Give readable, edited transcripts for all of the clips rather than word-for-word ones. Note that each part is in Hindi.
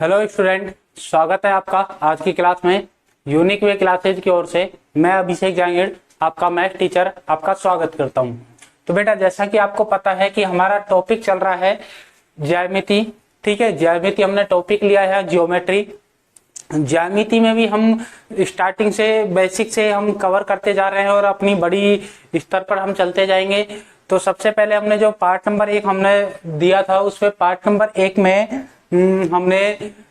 हेलो स्टूडेंट, स्वागत है आपका आज की क्लास में। यूनिक वे क्लासेज की ओर से मैं अभिषेक जांगीड़, आपका मैथ टीचर, आपका स्वागत करता हूं। तो बेटा, जैसा कि आपको पता है कि हमारा टॉपिक चल रहा है ज्यामिति। ठीक है, ज्यामिति हमने टॉपिक लिया है ज्योमेट्री। ज्यामिति में भी हम स्टार्टिंग से बेसिक से हम कवर करते जा रहे हैं और अपनी बड़ी स्तर पर हम चलते जाएंगे। तो सबसे पहले हमने जो पार्ट नंबर 1 हमने दिया था, उसमें पार्ट नंबर 1 में हमने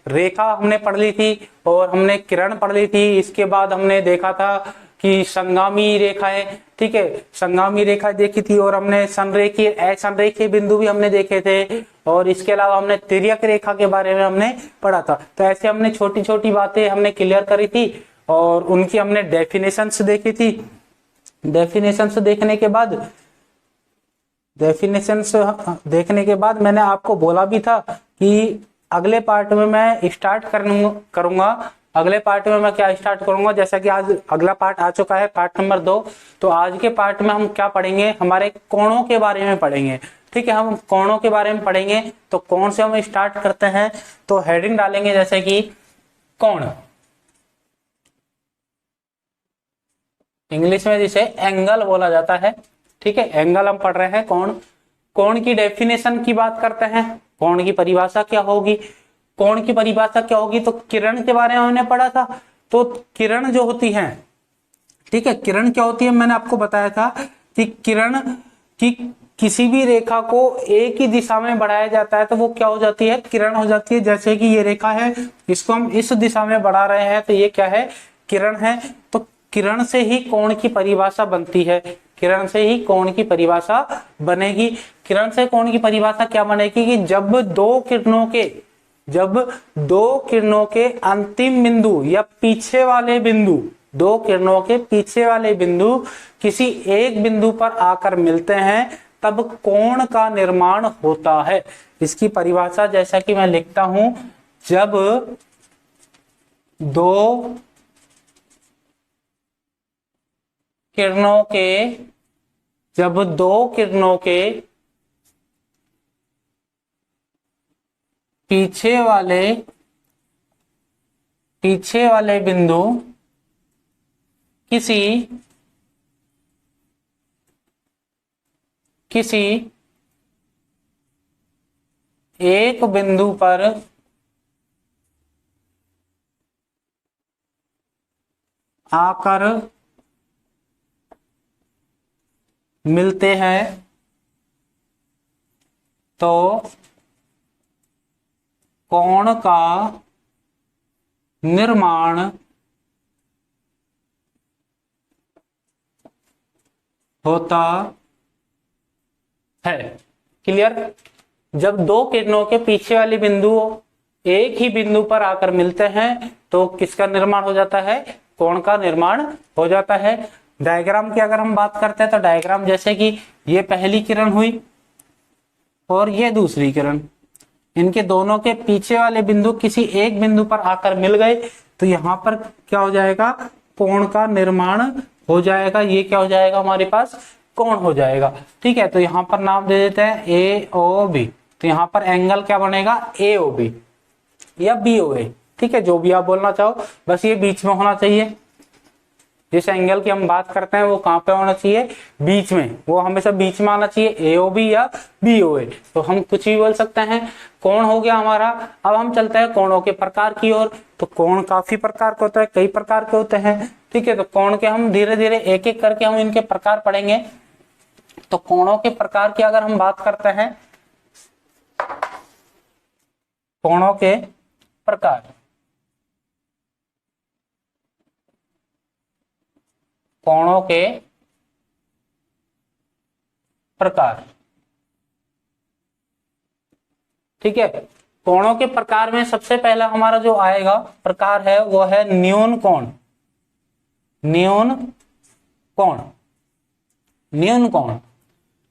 रेखा हमने पढ़ ली थी और हमने किरण पढ़ ली थी। इसके बाद हमने देखा था कि संगामी रेखाएं, ठीक है, संगामी रेखा देखी थी और हमने संरेखीय असंरेखीय बिंदु भी हमने देखे थे। और इसके अलावा हमने तिर्यक रेखा के बारे में हमने पढ़ा था। तो ऐसे हमने छोटी छोटी बातें हमने क्लियर करी थी और उनकी हमने डेफिनेशंस देखी थी। डेफिनेशंस देखने के बाद मैंने आपको बोला भी था कि अगले पार्ट में मैं स्टार्ट करूंगा। अगले पार्ट में मैं क्या स्टार्ट करूंगा, जैसा कि आज अगला पार्ट आ चुका है, पार्ट नंबर 2। तो आज के पार्ट में हम क्या पढ़ेंगे, हमारे कोणों के बारे में पढ़ेंगे। ठीक है, हम कोणों के बारे में पढ़ेंगे। तो कोण से हम स्टार्ट करते हैं। तो हेडिंग डालेंगे जैसे कि कोण, इंग्लिश में जिसे एंगल बोला जाता है। ठीक है, एंगल हम पढ़ रहे हैं। कोण, कोण की डेफिनेशन की बात करते हैं। कोण की परिभाषा क्या होगी, कोण की परिभाषा क्या होगी। तो किरण के बारे में हमने पढ़ा था। तो किरण जो होती है, ठीक है, किरण क्या होती है, मैंने आपको बताया था कि किरण की किसी भी रेखा को एक ही दिशा में बढ़ाया जाता है तो वो क्या हो जाती है, किरण हो जाती है। जैसे कि ये रेखा है, इसको हम इस दिशा में बढ़ा रहे हैं तो ये क्या है, किरण है। तो किरण से ही कोण की परिभाषा बनती है। किरण से ही कोण की परिभाषा बनेगी। किरण से कोण की परिभाषा क्या बनेगी कि जब दो किरणों के अंतिम बिंदु या पीछे वाले बिंदु, दो किरणों के पीछे वाले बिंदु किसी एक बिंदु पर आकर मिलते हैं तब कोण का निर्माण होता है। इसकी परिभाषा जैसा कि मैं लिखता हूं, जब दो किरणों के पीछे वाले बिंदु किसी एक बिंदु पर आकर मिलते हैं तो कोण का निर्माण होता है। क्लियर। जब दो किरणों के पीछे वाले बिंदु एक ही बिंदु पर आकर मिलते हैं तो किसका निर्माण हो जाता है, कोण का निर्माण हो जाता है। डायग्राम की अगर हम बात करते हैं तो डायग्राम जैसे कि ये पहली किरण हुई और ये दूसरी किरण, इनके दोनों के पीछे वाले बिंदु किसी एक बिंदु पर आकर मिल गए तो यहाँ पर क्या हो जाएगा, कोण का निर्माण हो जाएगा। ये क्या हो जाएगा, हमारे पास कोण हो जाएगा। ठीक है, तो यहाँ पर नाम दे देते हैं ए ओ बी। तो यहाँ पर एंगल क्या बनेगा, ए ओ बी या बी ओ ए। ठीक है, जो भी आप बोलना चाहो, बस ये बीच में होना चाहिए। जिस एंगल की हम बात करते हैं वो कहाँ पे होना चाहिए, बीच में। वो हमेशा बीच में आना चाहिए, ए ओ बी या बी ओ ए। तो हम कुछ भी बोल सकते हैं। कोण हो गया हमारा। अब हम चलते हैं कोणों के प्रकार की ओर। तो कोण काफी प्रकार के होते हैं, कई प्रकार के होते हैं। ठीक है, तो कोण के हम धीरे धीरे एक एक करके हम इनके प्रकार पढ़ेंगे। तो कोणों के प्रकार की अगर हम बात करते हैं, कोणों के प्रकार, कोणों के प्रकार। ठीक है, कोणों के प्रकार में सबसे पहला हमारा जो आएगा प्रकार है वो है न्यून कोण। न्यून कोण, न्यून कोण,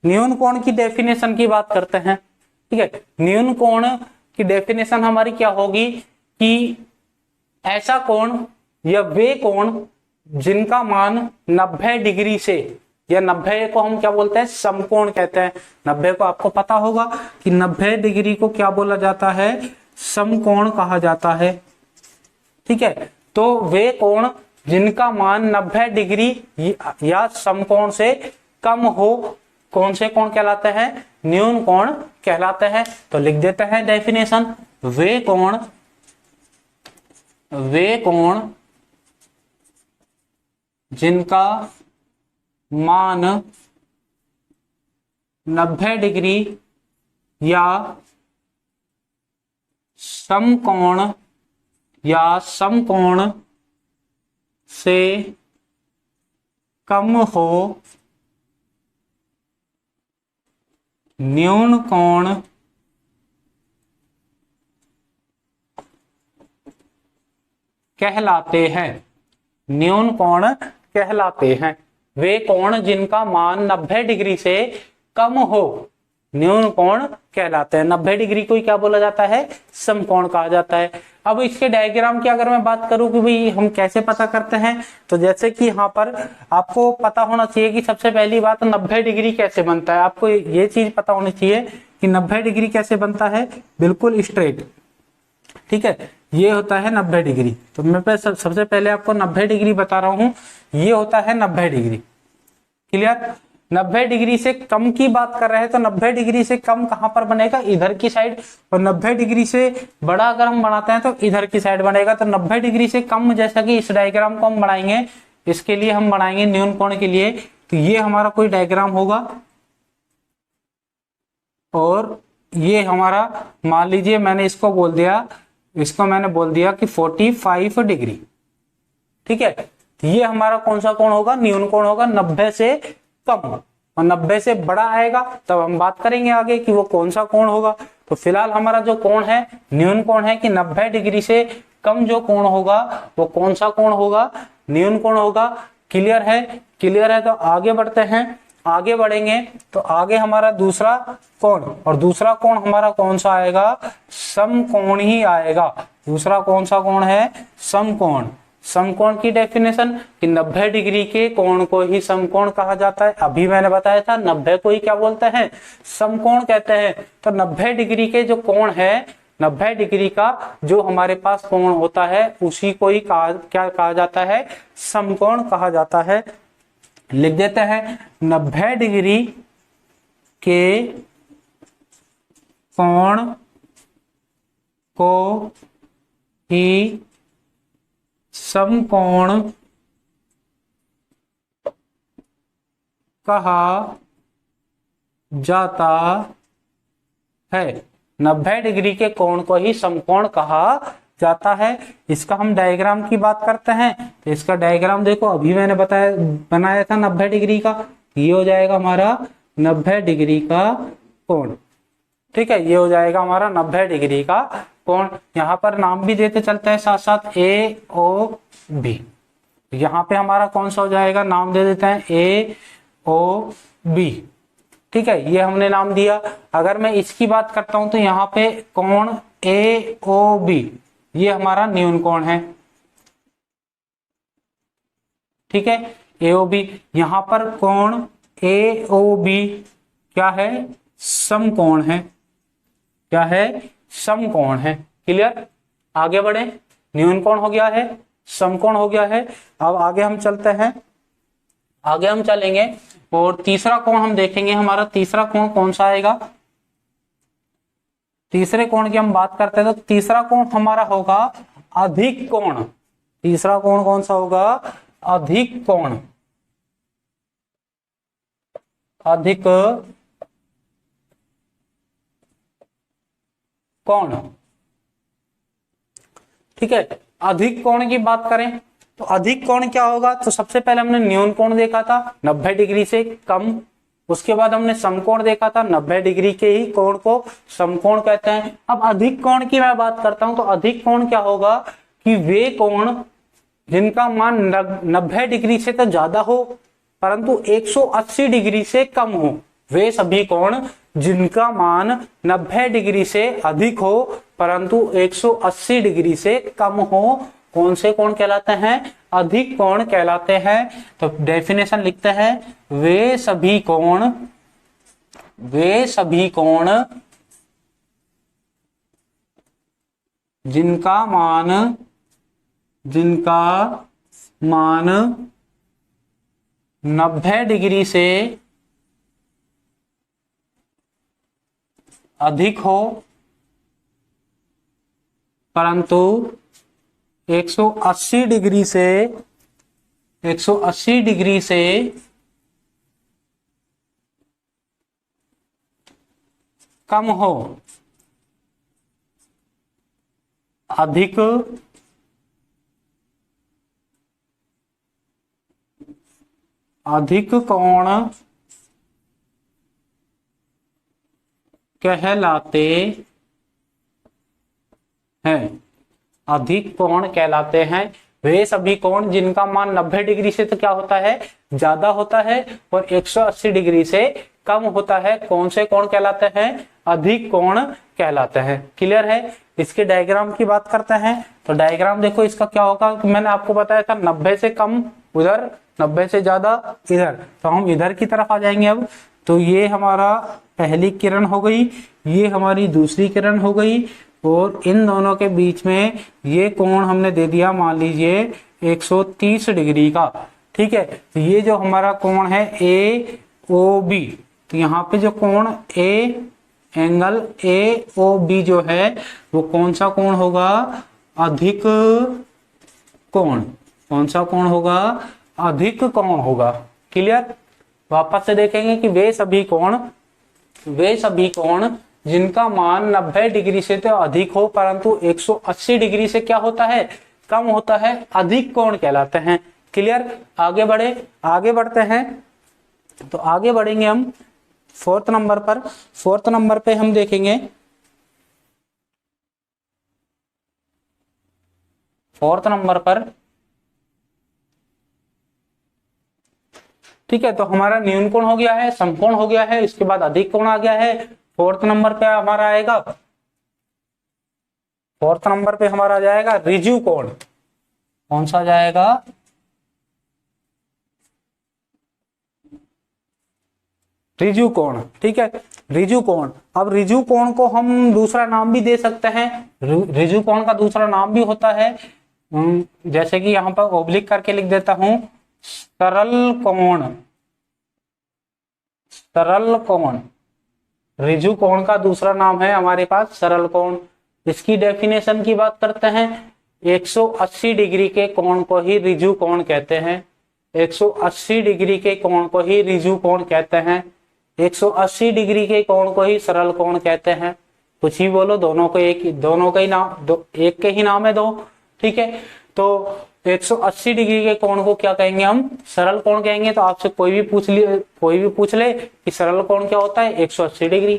न्यून कोण की डेफिनेशन की बात करते हैं। ठीक है, न्यून कोण की डेफिनेशन हमारी क्या होगी कि ऐसा कोण या वे कोण जिनका मान 90 डिग्री से, या 90 को हम क्या बोलते हैं, समकोण कहते हैं। 90 को आपको पता होगा कि 90 डिग्री को क्या बोला जाता है, समकोण कहा जाता है। ठीक है, तो वे कोण जिनका मान 90 डिग्री या समकोण से कम हो, कौन से कोण कहलाते हैं? न्यून कोण कहलाते हैं। तो लिख देते हैं डेफिनेशन, वे कोण जिनका मान 90 डिग्री या समकोण से कम हो, न्यून कोण कहलाते हैं। न्यून कोण कहलाते हैं वे कोण जिनका मान 90 डिग्री से कम हो, न्यून कोण कहलाते हैं। 90 डिग्री को क्या बोला जाता है? समकोण कहा जाता है। अब इसके डायग्राम की अगर मैं बात करूं कि भाई हम कैसे पता करते हैं, तो जैसे कि यहाँ पर आपको पता होना चाहिए कि सबसे पहली बात 90 डिग्री कैसे बनता है। आपको ये चीज पता होनी चाहिए कि 90 डिग्री कैसे बनता है, बिल्कुल स्ट्रेट। ठीक है, ये होता है 90 डिग्री। तो मैं सबसे पहले आपको 90 डिग्री बता रहा हूं, ये होता है 90 डिग्री। क्लियर? 90 डिग्री से कम की बात कर रहे हैं, तो 90 डिग्री से कम कहां पर बनेगा? इधर की साइड। और 90 डिग्री से बड़ा अगर हम बनाते हैं तो इधर की साइड बनेगा। तो 90 डिग्री से कम, जैसा कि इस डायग्राम को हम बनाएंगे, इसके लिए हम बनाएंगे न्यून कोण के लिए, तो ये हमारा कोई डायग्राम होगा और ये हमारा, मान लीजिए मैंने इसको बोल दिया कि 45 डिग्री। ठीक है, ये हमारा कौन सा कोण होगा? न्यून कोण होगा। 90 से कम और 90 से बड़ा आएगा तब हम बात करेंगे आगे कि वो कौन सा कोण होगा। तो फिलहाल हमारा जो कोण है न्यून कोण है, कि 90 डिग्री से कम जो कोण होगा वो कौन सा कोण होगा? न्यून कोण होगा। क्लियर है? क्लियर है। तो आगे बढ़ते हैं। आगे बढ़ेंगे तो आगे हमारा दूसरा कोण, और दूसरा कोण हमारा कौन सा आएगा? समकोण ही आएगा। दूसरा कौन सा कोण है? समकोण। समकोण की डेफिनेशन कि 90 डिग्री के कोण को ही समकोण कहा जाता है। अभी मैंने बताया था 90 को ही क्या बोलते हैं? समकोण कहते हैं। तो 90 डिग्री के जो कोण है, 90 डिग्री का जो हमारे पास कोण होता है उसी को ही क्या कहा जाता है? समकोण कहा जाता है। लिख देते हैं 90 डिग्री के कोण को ही समकोण कहा जाता है। 90 डिग्री के कोण को ही समकोण कहा जाता है। इसका हम डायग्राम की बात करते हैं, तो इसका डायग्राम देखो, अभी मैंने बनाया था 90 डिग्री का। ये हो जाएगा हमारा 90 डिग्री का कोण। ठीक है, ये हो जाएगा हमारा 90 डिग्री का कोण। यहाँ पर नाम भी देते चलते हैं साथ साथ, ए ओ बी। यहाँ पे हमारा कौन सा हो जाएगा? नाम दे देते हैं ए ओ बी। ठीक है, ये हमने नाम दिया। अगर मैं इसकी बात करता हूं तो यहाँ पे कोण ए ओ बी, ये हमारा न्यून कोण है। ठीक है, ए ओ बी। यहाँ पर कोण ए ओ बी क्या है? समकोण है। क्या है? समकोण है। क्लियर? आगे बढ़े। न्यून कोण हो गया है, समकोण हो गया है। अब आगे हम चलते हैं, आगे हम चलेंगे और तीसरा कोण हम देखेंगे। हमारा तीसरा कोण कौन सा आएगा? तीसरे कोण की हम बात करते हैं तो तीसरा कोण हमारा होगा अधिक कोण। तीसरा कोण कौन सा होगा? अधिक कोण। अधिक कोण। ठीक है, अधिक कोण की बात करें तो अधिक कोण क्या होगा? तो सबसे पहले हमने न्यून कोण देखा था 90 डिग्री से कम, उसके बाद हमने समकोण देखा था। 90 डिग्री के ही कोण को समकोण कहते हैं। अब अधिक कोण की मैं बात करता हूं तो अधिक कोण क्या होगा? कि वे कोण जिनका मान 90 डिग्री से तो ज्यादा हो परंतु 180 डिग्री से कम हो, वे सभी कोण जिनका मान 90 डिग्री से अधिक हो परंतु 180 डिग्री से कम हो, कौन से कोण कहलाते हैं? अधिक कोण कहलाते हैं। तो डेफिनेशन लिखते हैं, वे सभी कोण जिनका मान 90 डिग्री से अधिक हो परंतु 180 डिग्री से कम हो। अधिक कोण कहलाते हैं। अधिक कोण कहलाते हैं वे सभी कोण जिनका मान 90 डिग्री से तो क्या होता है, ज्यादा होता है, और 180 डिग्री से कम होता है। कौन से कोण कहलाते हैं, अधिक कोण कहलाते हैं। क्लियर है। इसके डायग्राम की बात करते हैं तो डायग्राम देखो इसका क्या होगा। मैंने आपको बताया था 90 से कम उधर, 90 से ज्यादा इधर, तो हम इधर की तरफ आ जाएंगे अब। तो ये हमारा पहली किरण हो गई, ये हमारी दूसरी किरण हो गई, और इन दोनों के बीच में ये कोण हमने दे दिया मान लीजिए 130 डिग्री का। ठीक है। तो ये जो हमारा कोण है ए ओ बी, तो यहाँ पे जो कोण एंगल ए ओ बी जो है वो कौन सा कोण होगा, अधिक कोण। कौन सा कोण होगा, अधिक कोण होगा। क्लियर। वापस से देखेंगे कि वे सभी कोण जिनका मान 90 डिग्री से तो अधिक हो परंतु 180 डिग्री से क्या होता है, कम होता है, अधिक कोण कहलाते हैं। क्लियर। आगे बढ़ते हैं। तो आगे बढ़ेंगे हम फोर्थ नंबर पे हम देखेंगे फोर्थ नंबर पर। ठीक है। तो हमारा न्यून कोण हो गया है, समकोण हो गया है, इसके बाद अधिक कोण आ गया है। फोर्थ नंबर पे हमारा आएगा, आ जाएगा ऋजु कोण। कौन सा जाएगा, ऋजु कोण। ठीक है। ऋजु कोण। अब ऋजु कोण को हम दूसरा नाम भी दे सकते हैं। ऋजु कोण का दूसरा नाम भी होता है, जैसे कि यहां पर ओब्लिक करके लिख देता हूं, सरल कोण। ऋजु कोण का दूसरा नाम है हमारे पास सरल कोण। इसकी डेफिनेशन की बात करते हैं। 180 डिग्री के कोण को ही ऋजु कोण कहते हैं। 180 डिग्री के कोण को ही ऋजु कोण कहते हैं। 180 डिग्री के कोण को ही सरल कोण कहते हैं। कुछ ही बोलो, दोनों का ही नाम है दो। ठीक है। तो 180 डिग्री के कोण को क्या कहेंगे, हम सरल कोण कहेंगे। तो आपसे कोई भी पूछ ले कि सरल कोण क्या होता है, 180 डिग्री।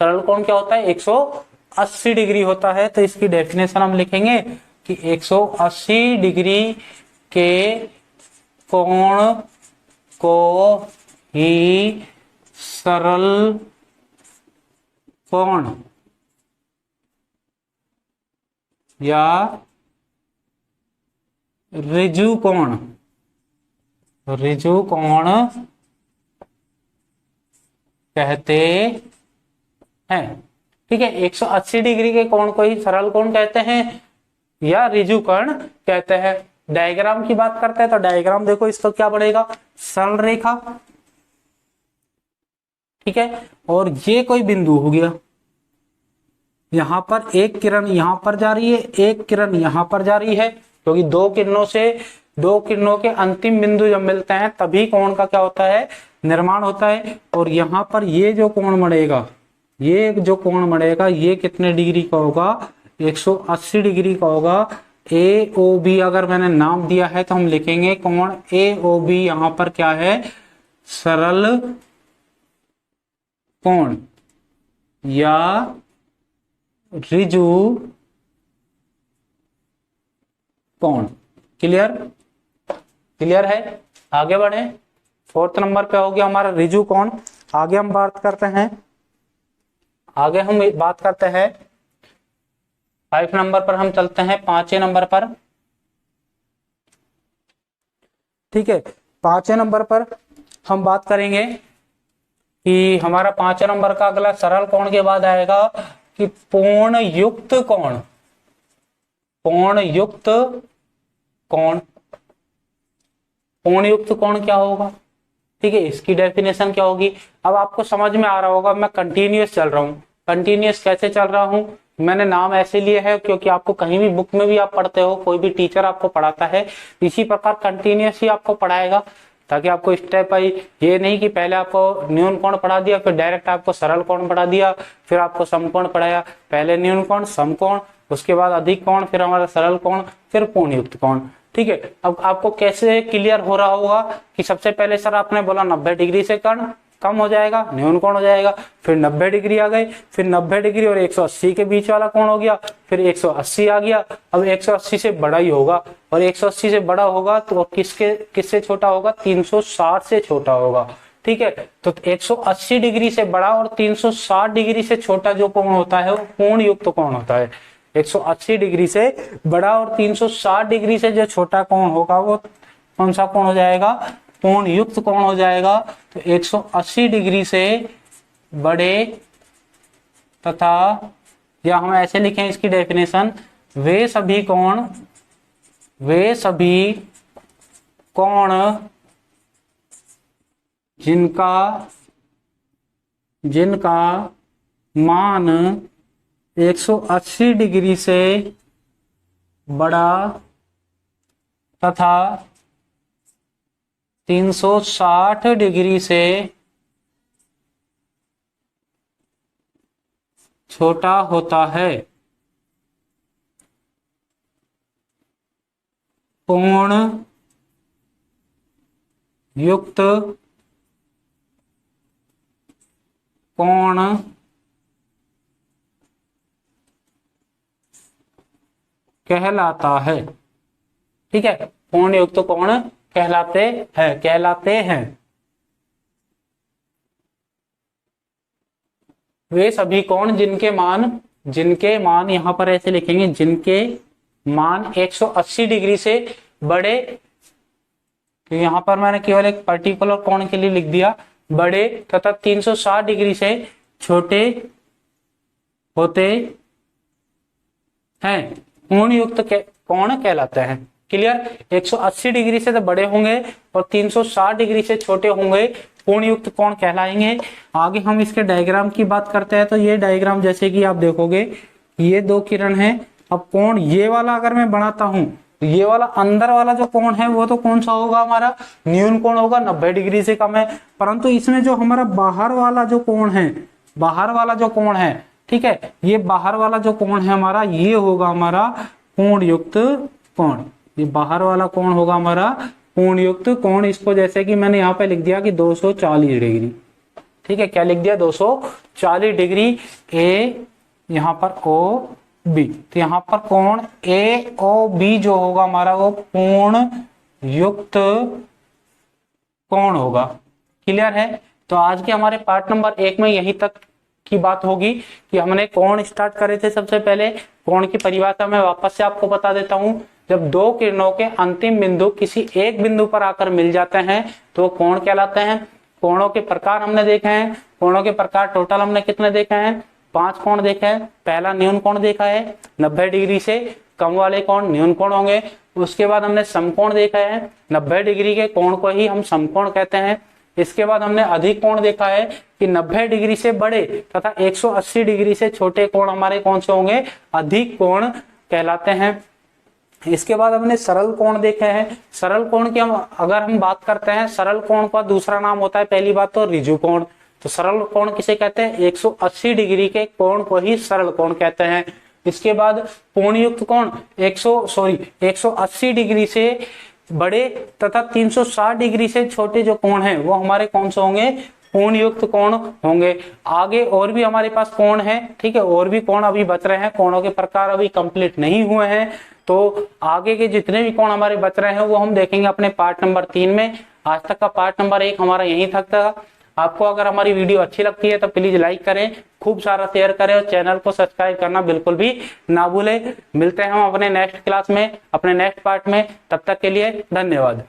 सरल कोण क्या होता है, 180 डिग्री होता है। तो इसकी डेफिनेशन हम लिखेंगे कि 180 डिग्री के कोण को ही सरल कोण या ऋजु कोण कहते हैं। ठीक है। 180 डिग्री के कोण को ही सरल कोण कहते हैं या ऋजु कोण कहते हैं। डायग्राम की बात करते हैं तो डायग्राम देखो इसका क्या बनेगा, सरल रेखा। ठीक है। और ये कोई बिंदु हो गया, यहां पर एक किरण यहां पर जा रही है, एक किरण यहां पर जा रही है, क्योंकि दो किरणों के अंतिम बिंदु जब मिलते हैं तभी कोण का क्या होता है, निर्माण होता है। और यहाँ पर ये जो कोण बढ़ेगा, ये कितने डिग्री का होगा, 180 डिग्री का होगा। ए ओ बी अगर मैंने नाम दिया है तो हम लिखेंगे कोण ए ओ बी। यहाँ पर क्या है, सरल कोण या ऋजु कोण। क्लियर है। आगे बढ़े। फोर्थ नंबर पे हो गया हमारा ऋजु कोण। आगे हम बात करते हैं 5 नंबर पर हम चलते हैं 5वें नंबर पर। ठीक है। 5वें नंबर पर हम बात करेंगे कि हमारा 5वें नंबर का अगला सरल कोण के बाद आएगा कि पूर्ण युक्त कोण। कोण युक्त कोण। कोण युक्त कोण क्या होगा, ठीक है, इसकी डेफिनेशन क्या होगी। अब आपको समझ में आ रहा होगा मैं कंटिन्यूअस चल रहा हूँ। कंटिन्यूअस कैसे चल रहा हूँ, मैंने नाम ऐसे लिए है क्योंकि आपको कहीं भी बुक में भी आप पढ़ते हो, कोई भी टीचर आपको पढ़ाता है इसी प्रकार कंटिन्यूअस ही आपको पढ़ाएगा, ताकि आपको स्टेप बाई, ये नहीं कि पहले आपको न्यून कोण पढ़ा दिया फिर डायरेक्ट आपको सरल कोण पढ़ा दिया, फिर आपको समकोण पढ़ाया, पहले न्यून कोण समकोण, उसके बाद अधिक कोण, फिर हमारा सरल कोण, फिर कोण युक्त कोण। ठीक है, अब आपको कैसे क्लियर हो रहा होगा कि सबसे पहले सर आपने बोला 90 डिग्री से कम हो जाएगा, न्यून कोण हो जाएगा, फिर 90 डिग्री आ गई, फिर 90 डिग्री और 180 के बीच वाला कोण हो गया, फिर 180 आ गया। अब 180 से बड़ा ही होगा, और 180 से बड़ा होगा तो किससे छोटा होगा, 360 से छोटा होगा। ठीक है, तो 180 डिग्री से बड़ा और 360 डिग्री से छोटा जो कोण होता है वो कोण युक्त कोण होता है। 180 डिग्री से बड़ा और 360 डिग्री से जो छोटा कोण होगा वो कौन सा कोण हो जाएगा, कोण युक्त कोण हो जाएगा। तो 180 डिग्री से बड़े तथा, या हम ऐसे लिखें इसकी डेफिनेशन, वे सभी कोण जिनका मान 180 डिग्री से बड़ा तथा 360 डिग्री से छोटा होता है, कोण युक्त कोण कहलाता है। ठीक है, कोण युक्त कोण कहलाते हैं। वे सभी कोण जिनके मान यहां पर ऐसे लिखेंगे, जिनके मान 180 डिग्री से बड़े, तो यहां पर मैंने केवल एक पर्टिकुलर कोण के लिए लिख दिया, बड़े तथा 360 डिग्री से छोटे होते हैं, कोण युक्त कोण कहलाते हैं। क्लियर, 180 डिग्री से तो बड़े होंगे और 360 डिग्री से छोटे होंगे, कोण युक्त कोण कहलाएंगे। आगे हम इसके डायग्राम की बात करते हैं, तो ये डायग्राम जैसे कि आप देखोगे, ये दो किरण है। अब कोण ये वाला अगर मैं बनाता हूं तो ये वाला अंदर वाला जो कोण है वो तो कौन सा होगा, हमारा न्यून कोण होगा, 90 डिग्री से कम है। परंतु इसमें जो हमारा बाहर वाला जो कोण है, ठीक है, ये बाहर वाला जो कोण है हमारा, ये होगा हमारा कोण युक्त कोण। ये बाहर वाला कोण होगा हमारा कोण युक्त कोण। इसको जैसे कि मैंने यहाँ पे लिख दिया कि 240 डिग्री। ठीक है, क्या लिख दिया, 240 डिग्री। ए यहाँ पर ओ बी, तो यहाँ पर कोण ए ओ बी जो होगा हमारा वो कोण युक्त कोण होगा। क्लियर है, तो आज के हमारे पार्ट नंबर 1 में यही तक की बात होगी कि हमने कोण स्टार्ट करे थे। सबसे पहले कोण की परिभाषा मैं वापस से आपको बता देता हूं। जब दो किरणों के अंतिम बिंदु किसी एक बिंदु पर आकर मिल जाते हैं तो कोण कहलाते हैं। कोणों के प्रकार हमने देखे हैं। कोणों के प्रकार टोटल हमने कितने देखे हैं, 5 कोण देखे हैं। पहला न्यून कोण देखा है, 90 डिग्री से कम वाले कोण न्यून कोण होंगे। उसके बाद हमने समकोण देखा है, 90 डिग्री के कोण को ही हम समकोण कहते हैं। इसके बाद हमने अधिक कोण देखा है कि 90 डिग्री से बड़े तथा 180 डिग्री से छोटे कोण हमारे कौन से होंगे, अधिक कोण कहलाते हैं। इसके बाद हमने सरल कोण देखे हैं। सरल कोण की अगर हम बात करते हैं, सरल कोण का दूसरा नाम होता है, पहली बात तो ऋजु कोण। तो सरल कोण किसे कहते हैं, 180 डिग्री के कोण को ही सरल कोण कहते हैं। इसके बाद कोण युक्त कोण 180 डिग्री से बड़े तथा 360 डिग्री से छोटे जो कोण हैं वो हमारे कौन से होंगे, कोण युक्त कोण होंगे। आगे और भी हमारे पास कोण है, ठीक है, और भी कोण अभी बच रहे हैं। कोणों के प्रकार अभी कंप्लीट नहीं हुए हैं, तो आगे के जितने भी कोण हमारे बच रहे हैं वो हम देखेंगे अपने पार्ट नंबर 3 में। आज तक का पार्ट नंबर 1 हमारा यहीं तक था। आपको अगर हमारी वीडियो अच्छी लगती है तो प्लीज लाइक करें, खूब सारा शेयर करें और चैनल को सब्सक्राइब करना बिल्कुल भी ना भूलें। मिलते हैं हम अपने नेक्स्ट क्लास में, अपने नेक्स्ट पार्ट में। तब तक के लिए धन्यवाद।